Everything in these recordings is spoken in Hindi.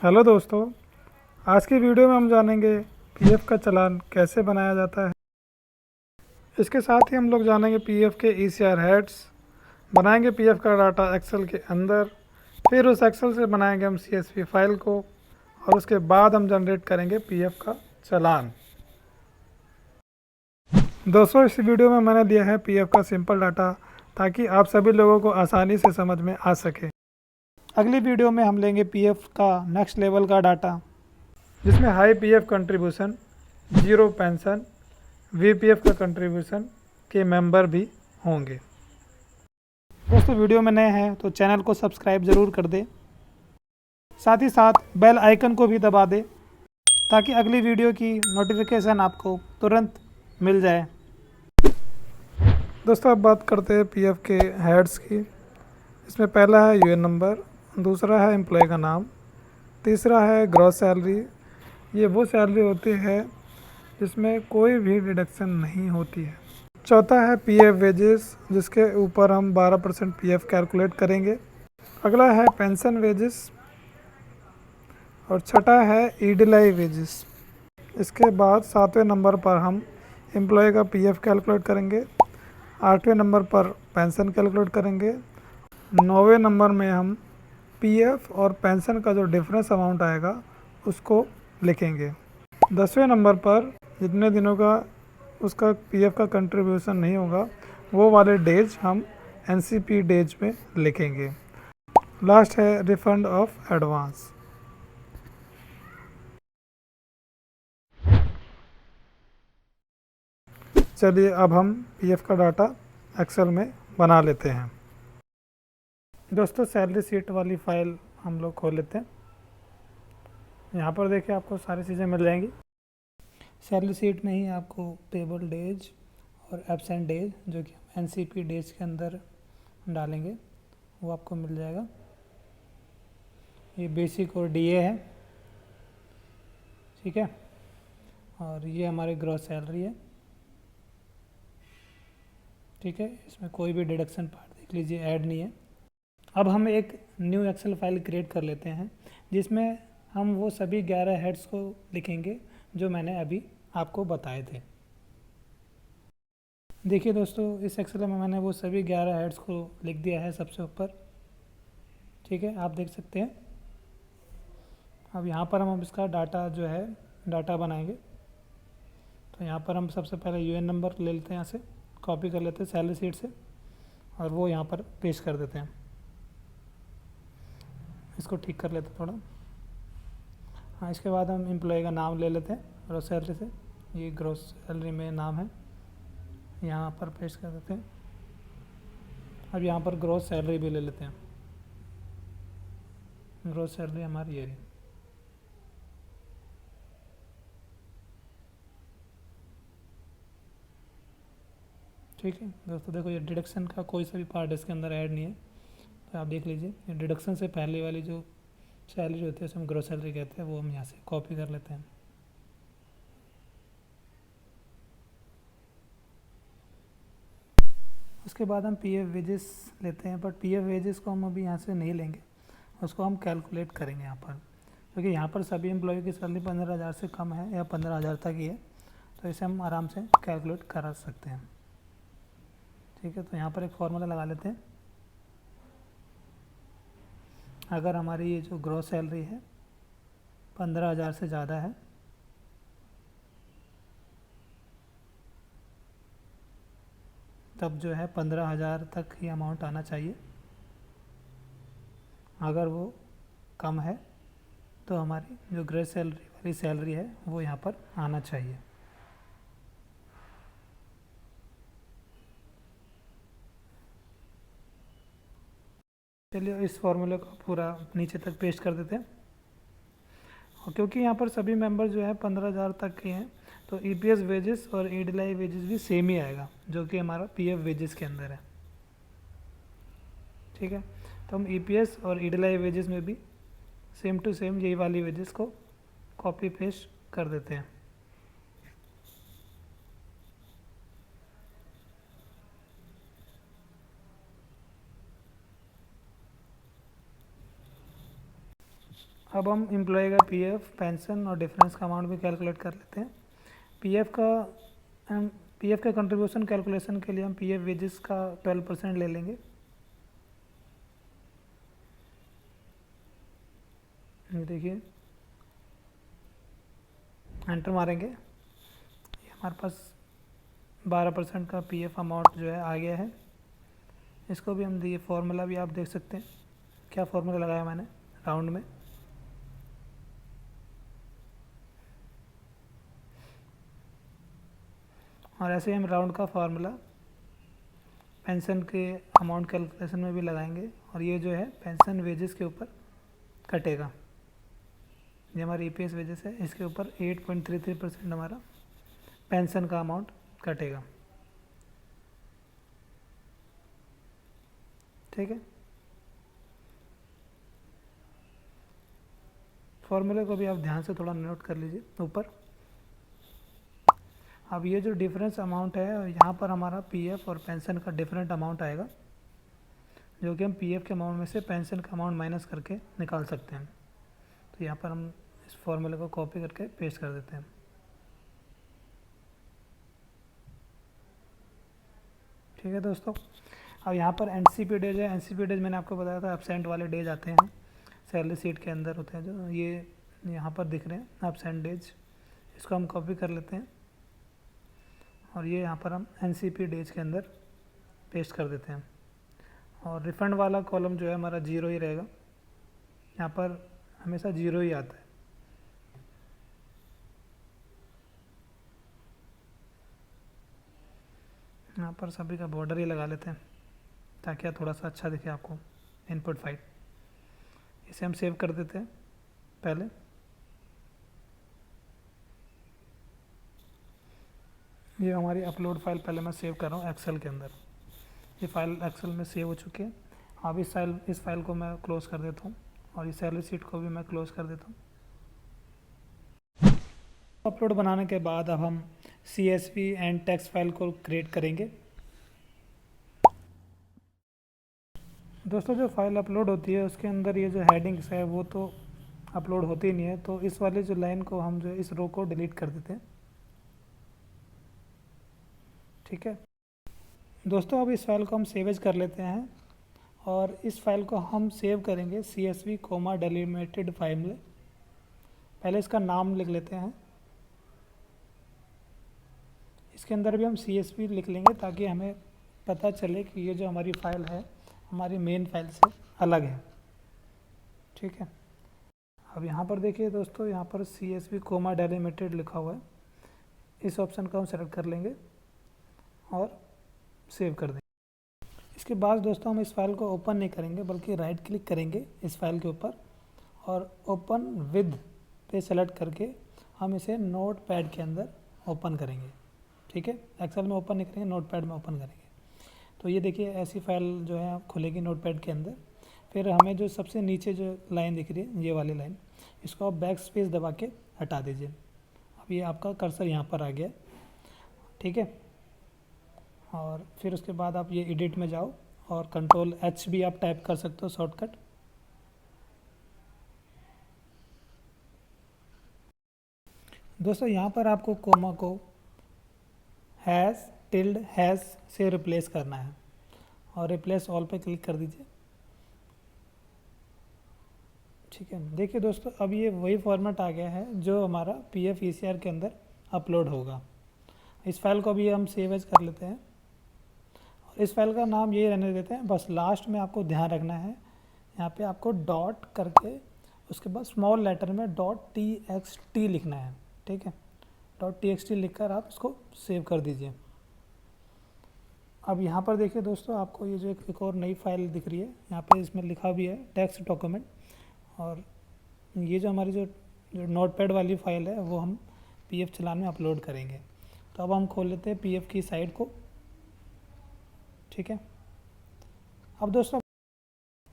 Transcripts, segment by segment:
हेलो दोस्तों, आज की वीडियो में हम जानेंगे पीएफ का चालान कैसे बनाया जाता है। इसके साथ ही हम लोग जानेंगे पीएफ के ईसीआर हेड्स, बनाएंगे पीएफ का डाटा एक्सेल के अंदर, फिर उस एक्सेल से बनाएंगे हम सीएसवी फाइल को और उसके बाद हम जनरेट करेंगे पीएफ का चालान। दोस्तों, इस वीडियो में मैंने दिया है पीएफ का सिंपल डाटा ताकि आप सभी लोगों को आसानी से समझ में आ सके। अगली वीडियो में हम लेंगे पीएफ का नेक्स्ट लेवल का डाटा, जिसमें high PF contribution, zero pension, VPF का कंट्रीब्यूशन के मेंबर भी होंगे। दोस्तों, वीडियो में नए हैं तो चैनल को सब्सक्राइब ज़रूर कर दें, साथ ही साथ बेल आइकन को भी दबा दें ताकि अगली वीडियो की नोटिफिकेशन आपको तुरंत मिल जाए। दोस्तों, अब बात करते हैं पीएफ के हेड्स की। इसमें पहला है यूएन नंबर, दूसरा है एम्प्लॉय का नाम, तीसरा है ग्रॉस सैलरी। ये वो सैलरी होती है जिसमें कोई भी डिडक्शन नहीं होती है। चौथा है पीएफ वेजेस, जिसके ऊपर हम 12% पीएफ कैलकुलेट करेंगे। अगला है पेंशन वेजेस और छठा है ईडीआई वेजेस। इसके बाद सातवें नंबर पर हम एम्प्लॉय का पीएफ कैलकुलेट करेंगे, आठवें नंबर पर पेंशन कैलकुलेट करेंगे, नौवें नंबर में हम पीएफ और पेंशन का जो डिफरेंस अमाउंट आएगा उसको लिखेंगे। 10वें नंबर पर जितने दिनों का उसका पीएफ का कंट्रीब्यूशन नहीं होगा वो वाले डेज हम एनसीपी डेज में लिखेंगे। लास्ट है रिफंड ऑफ एडवांस। चलिए अब हम पीएफ का डाटा एक्सेल में बना लेते हैं। दोस्तों, सैलरी सीट वाली फाइल हम लोग खोल लेते हैं। यहाँ पर देखिए आपको सारी चीज़ें मिल जाएंगी। सैलरी सीट में ही आपको पेबल डेज और एब्सेंट डेज, जो कि हम एनसीपी डेज के अंदर डालेंगे, वो आपको मिल जाएगा। ये बेसिक और डीए है, ठीक है, और ये हमारी ग्रॉस सैलरी है, ठीक है। इसमें कोई भी डिडक्शन पार्ट देख लीजिए ऐड नहीं है। अब हम एक न्यू एक्सेल फाइल क्रिएट कर लेते हैं जिसमें हम वो सभी 11 हेड्स को लिखेंगे जो मैंने अभी आपको बताए थे। देखिए दोस्तों, इस एक्सेल में मैंने वो सभी 11 हेड्स को लिख दिया है सबसे ऊपर, ठीक है, आप देख सकते हैं। अब यहाँ पर हम इसका डाटा जो है डाटा बनाएंगे। तो यहाँ पर हम सबसे पहले यूएन नंबर ले लेते हैं, यहाँ से कॉपी कर लेते हैं सैलरी शीट से और वो यहाँ पर पेस्ट कर देते हैं। इसको ठीक कर लेते हैं थोड़ा। हाँ, इसके बाद हम एम्प्लॉय का नाम ले लेते हैं ग्रॉस सैलरी से। ये ग्रॉस सैलरी में नाम है, यहाँ पर पेस्ट कर देते हैं। अब यहाँ पर ग्रॉस सैलरी भी ले लेते हैं। ग्रॉस सैलरी हमारी ये रही, ठीक है। दोस्तों देखो, ये डिडक्शन का कोई सा भी पार्ट इसके अंदर ऐड नहीं है, तो आप देख लीजिए। ये डिडक्शन से पहले वाली जो सैलरी होती है उसे हम ग्रॉस सैलरी कहते हैं, वो हम यहाँ से कॉपी कर लेते हैं। उसके बाद हम पीएफ वेजेस लेते हैं, बट पीएफ वेजेस को हम अभी यहाँ से नहीं लेंगे, उसको हम कैलकुलेट करेंगे यहाँ पर, क्योंकि यहाँ पर सभी एम्प्लॉय की सैलरी 15,000 से कम है या 15,000 तक ही है, तो इसे हम आराम से कैलकुलेट करा सकते हैं, ठीक है। तो यहाँ पर एक फॉर्मूला लगा लेते हैं। अगर हमारी ये जो ग्रॉस सैलरी है 15,000 से ज़्यादा है तब जो है 15,000 तक ही अमाउंट आना चाहिए। अगर वो कम है तो हमारी जो ग्रॉस सैलरी वाली सैलरी है वो यहाँ पर आना चाहिए। चलिए इस फॉर्मूले को पूरा नीचे तक पेस्ट कर देते हैं। और क्योंकि यहाँ पर सभी मेंबर जो है 15,000 तक के हैं, तो ईपीएस वेजेस और ईडीआई वेजेस भी सेम ही आएगा, जो कि हमारा पीएफ वेजेस के अंदर है, ठीक है। तो हम ईपीएस और ईडीआई वेजेस में भी सेम टू सेम यही वाली वेजेस को कॉपी पेस्ट कर देते हैं। अब हम एम्प्लॉय का पीएफ, पेंशन और डिफरेंस का अमाउंट भी कैलकुलेट कर लेते हैं। पीएफ का कंट्रीब्यूशन कैलकुलेशन के लिए हम पीएफ वेजेस का 12% ले लेंगे। ये देखिए, एंटर मारेंगे, ये हमारे पास 12% का पीएफ अमाउंट जो है आ गया है। इसको भी हम दिए, फॉर्मूला भी आप देख सकते हैं, क्या फॉर्मूला लगाया मैंने राउंड में। और ऐसे ही हम राउंड का फार्मूला पेंशन के अमाउंट कैलकुलेशन में भी लगाएंगे, और ये जो है पेंशन वेजेस के ऊपर कटेगा। ये हमारी ईपीएस वेजेस है, इसके ऊपर 8.33% हमारा पेंशन का अमाउंट कटेगा। ठीक है, फॉर्मूले को भी आप ध्यान से थोड़ा नोट कर लीजिए ऊपर। अब ये जो डिफरेंस अमाउंट है, यहाँ पर हमारा पीएफ और पेंशन का डिफरेंट अमाउंट आएगा, जो कि हम पीएफ के अमाउंट में से पेंशन का अमाउंट माइनस करके निकाल सकते हैं। तो यहाँ पर हम इस फॉर्मूले को कॉपी करके पेस्ट कर देते हैं। ठीक है दोस्तों, अब यहाँ पर एनसीपी डेज है। एनसीपी डेज मैंने आपको बताया था, एब्सेंट वाले डेज आते हैं, सैलरी शीट के अंदर होते हैं जो, ये यहाँ पर दिख रहे हैं एब्सेंट डेज। इसको हम कॉपी कर लेते हैं और ये यहाँ पर हम एनसीपी डेज के अंदर पेस्ट कर देते हैं। और रिफंड वाला कॉलम जो है हमारा 0 ही रहेगा, यहाँ पर हमेशा 0 ही आता है। यहाँ पर सभी का बॉर्डर ही लगा लेते हैं ताकि थोड़ा सा अच्छा दिखे आपको इनपुट फाइल। इसे हम सेव कर देते हैं पहले। ये हमारी अपलोड फाइल पहले मैं सेव कर रहा हूँ एक्सेल के अंदर। ये फाइल एक्सेल में सेव हो चुकी है। अब इस फाइल को मैं क्लोज़ कर देता हूँ और इस सैलरी शीट को भी मैं क्लोज़ कर देता हूँ। अपलोड बनाने के बाद अब हम CSV एंड टेक्स्ट फाइल को क्रिएट करेंगे। दोस्तों, जो फाइल अपलोड होती है उसके अंदर ये जो हेडिंग्स है वो तो अपलोड होती नहीं है, तो इस वाले जो लाइन को हम जो इस रो को डिलीट कर देते हैं। ठीक है दोस्तों, अब इस फाइल को हम सेवेज कर लेते हैं और इस फाइल को हम सेव करेंगे CSV कोमा डेलिमिटेड फाइल में। पहले इसका नाम लिख लेते हैं, इसके अंदर भी हम CSV लिख लेंगे ताकि हमें पता चले कि ये जो हमारी फ़ाइल है हमारी मेन फाइल से अलग है। ठीक है, अब यहाँ पर देखिए दोस्तों, यहाँ पर CSV कोमा डेलिमिटेड लिखा हुआ है। इस ऑप्शन को हम सेलेक्ट कर लेंगे और सेव कर देंगे। इसके बाद दोस्तों हम इस फाइल को ओपन नहीं करेंगे बल्कि राइट क्लिक करेंगे इस फाइल के ऊपर और ओपन विद पे सेलेक्ट करके हम इसे नोट पैड के अंदर ओपन करेंगे। ठीक है, एक्सेल में ओपन नहीं करेंगे, नोट पैड में ओपन करेंगे। तो ये देखिए ऐसी फाइल जो है खुलेगी नोट पैड के अंदर। फिर हमें जो सबसे नीचे जो लाइन दिख रही है, ये वाली लाइन, इसको आप बैक स्पेस दबा के हटा दीजिए। अब ये आपका कर्सर यहाँ पर आ गया। ठीक है, और फिर उसके बाद आप ये एडिट में जाओ और Ctrl+H भी आप टाइप कर सकते हो शॉर्टकट। दोस्तों, यहाँ पर आपको कोमा को हैज़ टिल्ड हैज़ से रिप्लेस करना है और रिप्लेस ऑल पे क्लिक कर दीजिए। ठीक है, देखिए दोस्तों, अब ये वही फॉर्मेट आ गया है जो हमारा PF ECR के अंदर अपलोड होगा। इस फाइल को भी हम सेव एज कर लेते हैं और इस फाइल का नाम ये रहने देते हैं। बस लास्ट में आपको ध्यान रखना है, यहाँ पे आपको डॉट करके उसके बाद स्मॉल लेटर में .txt लिखना है। ठीक है, .txt लिखकर आप इसको सेव कर दीजिए। अब यहाँ पर देखिए दोस्तों, आपको ये जो एक और नई फाइल दिख रही है, यहाँ पे इसमें लिखा भी है टेक्स्ट डॉक्यूमेंट, और ये जो हमारी जो नोटपैड वाली फाइल है वो हम PF चलान में अपलोड करेंगे। तो अब हम खोल लेते हैं PF की साइट को। ठीक है, अब दोस्तों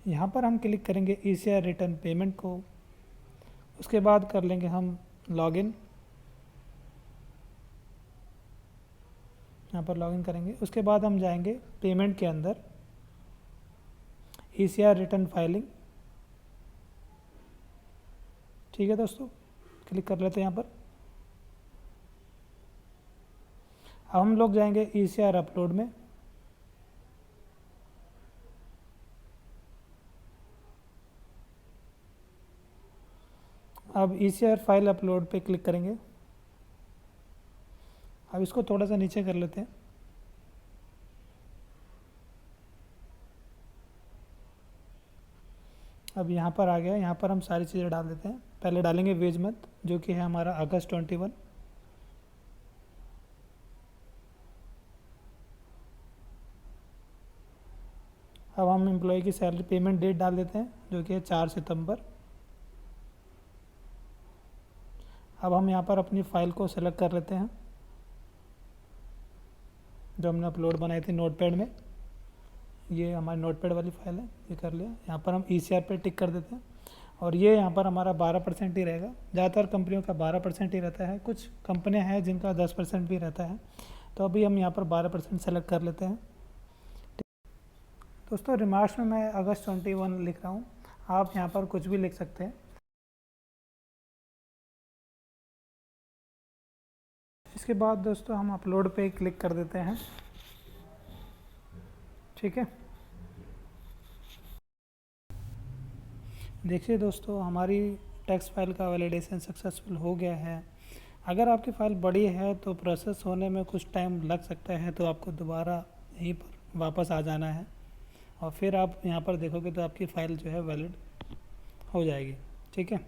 यहाँ पर हम क्लिक करेंगे ECR रिटर्न पेमेंट को। उसके बाद कर लेंगे हम लॉगिन, यहाँ पर लॉगिन करेंगे। उसके बाद हम जाएंगे पेमेंट के अंदर, ECR रिटर्न फाइलिंग, ठीक है दोस्तों, क्लिक कर लेते हैं यहाँ पर। अब हम लोग जाएंगे ECR अपलोड में। अब ECR फाइल अपलोड पे क्लिक करेंगे। अब इसको थोड़ा सा नीचे कर लेते हैं। अब यहाँ पर आ गया, यहाँ पर हम सारी चीज़ें डाल देते हैं। पहले डालेंगे वेज मंथ, जो कि है हमारा अगस्त 21। अब हम एम्प्लॉय की सैलरी पेमेंट डेट डाल देते हैं, जो कि है 4 सितंबर। अब हम यहाँ पर अपनी फ़ाइल को सेलेक्ट कर लेते हैं, जो हमने अपलोड बनाई थी नोटपैड में। ये हमारी नोटपैड वाली फ़ाइल है, ये कर लिया। यहाँ पर हम ECR पे टिक कर देते हैं और ये यहाँ पर हमारा 12% ही रहेगा। ज़्यादातर कंपनियों का 12% ही रहता है, कुछ कंपनियाँ हैं जिनका 10% भी रहता है। तो अभी हम यहाँ पर 12% सेलेक्ट कर लेते हैं। दोस्तों रिमार्क्स में मैं अगस्त 21 लिख रहा हूँ, आप यहाँ पर कुछ भी लिख सकते हैं। इसके बाद दोस्तों हम अपलोड पे क्लिक कर देते हैं। ठीक है, देखिए दोस्तों हमारी टैक्स फाइल का वैलिडेशन सक्सेसफुल हो गया है। अगर आपकी फ़ाइल बड़ी है तो प्रोसेस होने में कुछ टाइम लग सकता है, तो आपको दोबारा यहीं पर वापस आ जाना है और फिर आप यहाँ पर देखोगे तो आपकी फ़ाइल जो है वैलिड हो जाएगी। ठीक है,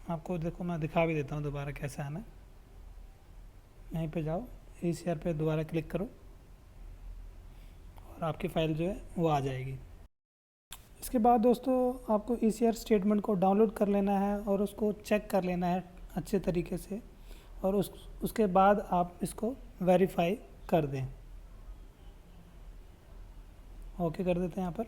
आपको देखो मैं दिखा भी देता हूँ दोबारा कैसे आना है। यहीं पे जाओ, ECR पे दोबारा क्लिक करो और आपकी फ़ाइल जो है वो आ जाएगी। इसके बाद दोस्तों आपको ECR स्टेटमेंट को डाउनलोड कर लेना है और उसको चेक कर लेना है अच्छे तरीके से, और उसके बाद आप इसको वेरीफाई कर दें। ओके कर देते हैं यहाँ पर।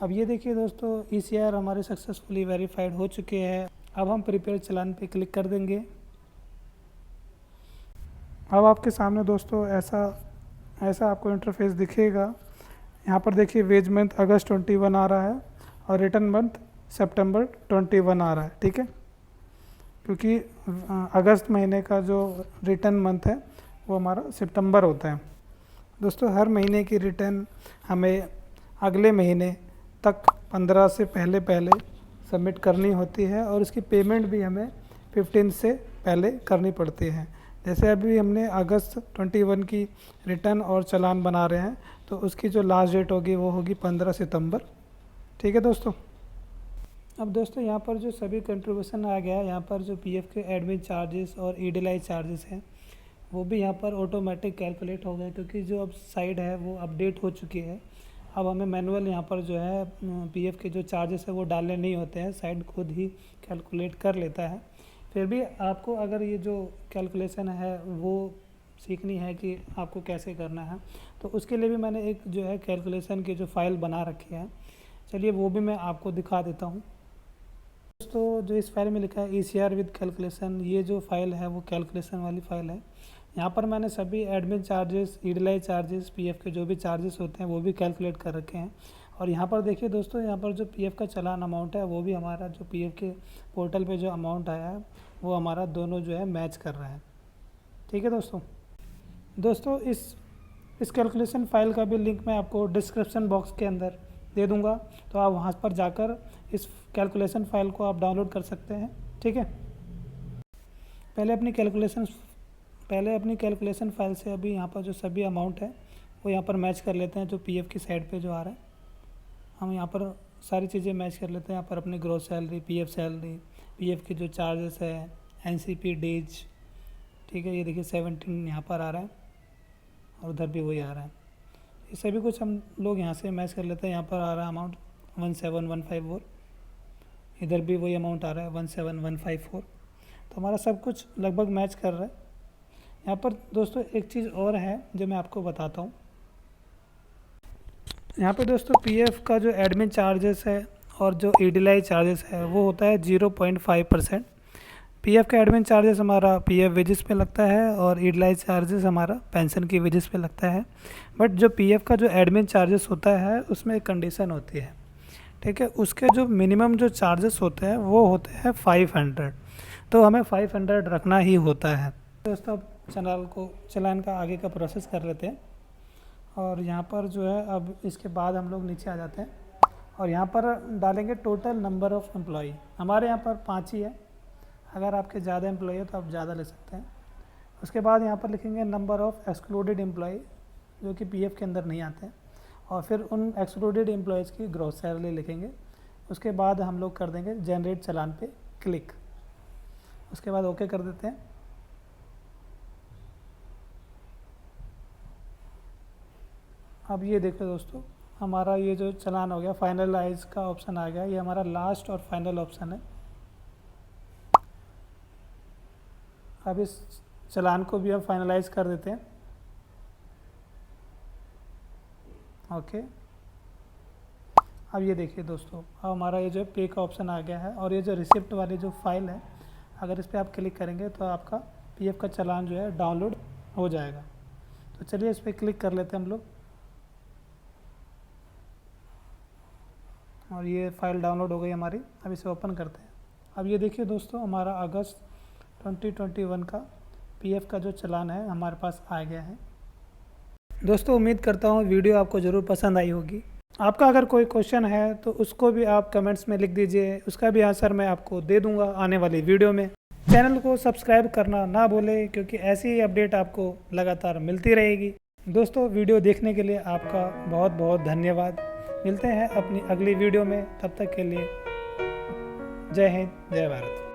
अब ये देखिए दोस्तों ECR हमारे सक्सेसफुली वेरीफाइड हो चुके हैं। अब हम प्रिपेयर चालान पे क्लिक कर देंगे। अब आपके सामने दोस्तों ऐसा आपको इंटरफेस दिखेगा। यहाँ पर देखिए वेज मंथ अगस्त 21 आ रहा है और रिटर्न मंथ सितंबर 21 आ रहा है। ठीक है, क्योंकि अगस्त महीने का जो रिटर्न मंथ है वो हमारा सितंबर होता है। दोस्तों हर महीने की रिटर्न हमें अगले महीने तक 15 से पहले सबमिट करनी होती है और उसकी पेमेंट भी हमें 15 से पहले करनी पड़ती है। जैसे अभी हमने अगस्त 21 की रिटर्न और चालान बना रहे हैं, तो उसकी जो लास्ट डेट होगी वो होगी 15 सितंबर। ठीक है दोस्तों। अब दोस्तों यहाँ पर जो सभी कंट्रीब्यूशन आ गया है, यहाँ पर जो PF के एडमिन चार्जेस और EDLI चार्जेस हैं वो भी यहाँ पर ऑटोमेटिक कैलकुलेट हो गए, क्योंकि जो अब साइट है वो अपडेट हो चुकी है। अब हमें मैनुअल यहाँ पर जो है PF के जो चार्जेस है वो डालने नहीं होते हैं, साइट खुद ही कैलकुलेट कर लेता है। फिर भी आपको अगर ये जो कैलकुलेशन है वो सीखनी है कि आपको कैसे करना है, तो उसके लिए भी मैंने एक जो है कैलकुलेशन की जो फ़ाइल बना रखी है। चलिए वो भी मैं आपको दिखा देता हूँ। दोस्तों जो इस फाइल में लिखा है ECR विद कैलकुलेशन, ये जो फाइल है वो कैलकुलेशन वाली फ़ाइल है। यहाँ पर मैंने सभी admin charges, EDLI charges, PF के जो भी चार्जेस होते हैं वो भी कैलकुलेट कर रखे हैं। और यहाँ पर देखिए दोस्तों, यहाँ पर जो PF का चालान अमाउंट है वो भी हमारा जो PF के पोर्टल पे जो अमाउंट आया है वो हमारा दोनों जो है मैच कर रहा है। ठीक है दोस्तों इस कैलकुलेशन फ़ाइल का भी लिंक मैं आपको डिस्क्रिप्शन बॉक्स के अंदर दे दूँगा, तो आप वहाँ पर जाकर इस कैलकुलेशन फ़ाइल को आप डाउनलोड कर सकते हैं। ठीक है, पहले अपनी कैलकुलेशन फ़ाइल से अभी यहाँ पर जो सभी अमाउंट है वो यहाँ पर मैच कर लेते हैं, जो PF की साइड पे जो आ रहा है। हम यहाँ पर सारी चीज़ें मैच कर लेते हैं। यहाँ पर अपनी gross salary, PF salary, PF के जो चार्जेस है, NCP डेज। ठीक है, ये देखिए 17 यहाँ पर आ रहा है और उधर भी वही आ रहा है। ये सभी कुछ हम लोग यहाँ से मैच कर लेते हैं। यहाँ पर आ रहा है अमाउंट 17154, इधर भी वही अमाउंट आ रहा है 17154। तो हमारा सब कुछ लगभग मैच कर रहा है। यहाँ पर दोस्तों एक चीज़ और है जो मैं आपको बताता हूँ। यहाँ पे दोस्तों PF का जो एडमिन चार्जेस है और जो EDLI चार्जेस है वो होता है 0.5%। पीएफ का एडमिन चार्जेस हमारा पीएफ वेजेस पे लगता है और यूटिलाइज चार्जेस हमारा पेंशन की वेजेस पे लगता है। बट जो पीएफ का जो एडमिन चार्जेस होता है उसमें एक कंडीशन होती है, ठीक है। उसके जो मिनिमम जो चार्जेस होते हैं वो होते हैं 500, तो हमें 500 रखना ही होता है। दोस्तों अब चलान का आगे का प्रोसेस कर लेते हैं। और यहाँ पर जो है अब इसके बाद हम लोग नीचे आ जाते हैं और यहाँ पर डालेंगे टोटल नंबर ऑफ़ एम्प्लॉई। हमारे यहाँ पर 5 ही है, अगर आपके ज़्यादा एम्प्लॉई है तो आप ज़्यादा ले सकते हैं। उसके बाद यहाँ पर लिखेंगे नंबर ऑफ़ एक्सक्लूडेड एम्प्लॉई जो कि पीएफ के अंदर नहीं आते हैं, और फिर उन एक्सक्लूडेड एम्प्लॉयज़ की ग्रॉस सैलरी लिखेंगे। उसके बाद हम लोग कर देंगे जनरेट चलान पे क्लिक। उसके बाद ओके कर देते हैं। अब ये देखो दोस्तों, हमारा ये जो चलान हो गया, फाइनलाइज का ऑप्शन आ गया। ये हमारा लास्ट और फाइनल ऑप्शन है। अब इस चलान को भी अब फाइनलाइज कर देते हैं। ओके, अब ये देखिए दोस्तों, अब हमारा ये जो पे का ऑप्शन आ गया है और ये जो रिसिप्ट वाली जो फाइल है, अगर इस पर आप क्लिक करेंगे तो आपका पीएफ का चालान जो है डाउनलोड हो जाएगा। तो चलिए इस पर क्लिक कर लेते हैं हम लोग, और ये फाइल डाउनलोड हो गई हमारी। अब इसे ओपन करते हैं। अब ये देखिए दोस्तों, हमारा अगस्त 2021 का पीएफ का जो चालान है हमारे पास आ गया है। दोस्तों उम्मीद करता हूँ वीडियो आपको ज़रूर पसंद आई होगी। आपका अगर कोई क्वेश्चन है तो उसको भी आप कमेंट्स में लिख दीजिए, उसका भी आंसर मैं आपको दे दूंगा आने वाली वीडियो में। चैनल को सब्सक्राइब करना ना भूलें, क्योंकि ऐसी ही अपडेट आपको लगातार मिलती रहेगी। दोस्तों वीडियो देखने के लिए आपका बहुत बहुत धन्यवाद। मिलते हैं अपनी अगली वीडियो में, तब तक के लिए जय हिंद, जय भारत।